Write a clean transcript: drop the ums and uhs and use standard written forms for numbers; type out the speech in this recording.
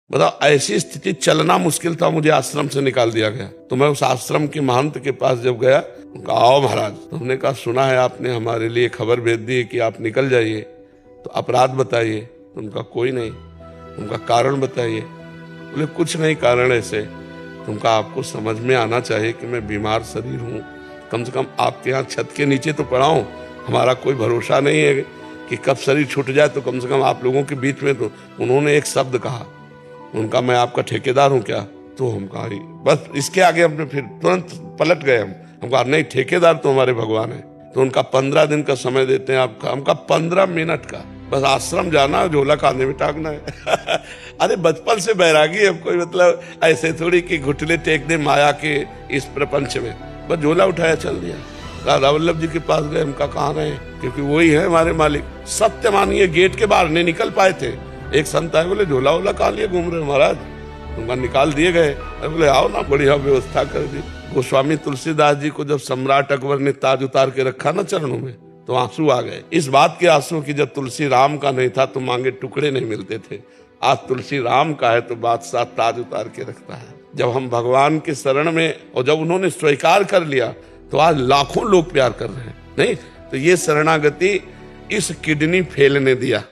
बताओ, ऐसी स्थिति, चलना मुश्किल था, मुझे आश्रम से निकाल दिया गया। तो मैं उस आश्रम के महंत के पास जब गया, उनका आओ महाराज, तो हमने कहा सुना है आपने हमारे लिए खबर भेज दी है कि आप निकल जाइए, तो अपराध बताइए। तो उनका कोई नहीं। उनका कारण बताइए। बोले कुछ नहीं कारण ऐसे, तुमका आपको समझ में आना चाहिए कि मैं बीमार शरीर हूँ, कम से कम आपके यहाँ छत के नीचे तो पड़ा हूँ, हमारा कोई भरोसा नहीं है कि कब शरीर छूट जाए, तो कम से कम आप लोगों के बीच में। तो उन्होंने एक शब्द कहा, उनका मैं आपका ठेकेदार हूँ क्या? तो हम कहा बस, इसके आगे हमने फिर तुरंत पलट गए। हम कहा नहीं, ठेकेदार तो हमारे भगवान है। तो उनका 15 दिन का समय देते हैं आपका, हमका 15 मिनट का, बस आश्रम जाना, झोला कांधे में टांगना है। अरे बचपन से बैरागी है कोई, मतलब ऐसे थोड़ी कि घुटने टेक दे माया के इस प्रपंच में, बस झोला उठाया चल दिया। राधा वल्लभ जी के पास गए, हमका कहाँ रहे, क्योंकि वही है हमारे मालिक। सत्य मानिए, गेट के बाहर नहीं निकल पाए थे। एक संत आए, बोले झोला वोला कहाँ लिए घूम रहे महाराज? उनका निकाल दिए गए। बोले आओ ना, बढ़िया व्यवस्था कर दी। गोस्वामी तुलसीदास जी को जब सम्राट अकबर ने ताज उतार के रखा ना चरणों में, तो आंसू आ गए। इस बात के आंसू की जब तुलसी राम का नहीं था तो मांगे टुकड़े नहीं मिलते थे। आज तुलसी राम का है तो बादशाह ताज उतार के रखता है। जब हम भगवान के शरण में, और जब उन्होंने स्वीकार कर लिया, तो आज लाखों लोग प्यार कर रहे हैं। नहीं तो ये शरणागति इस किडनी फेल ने दिया।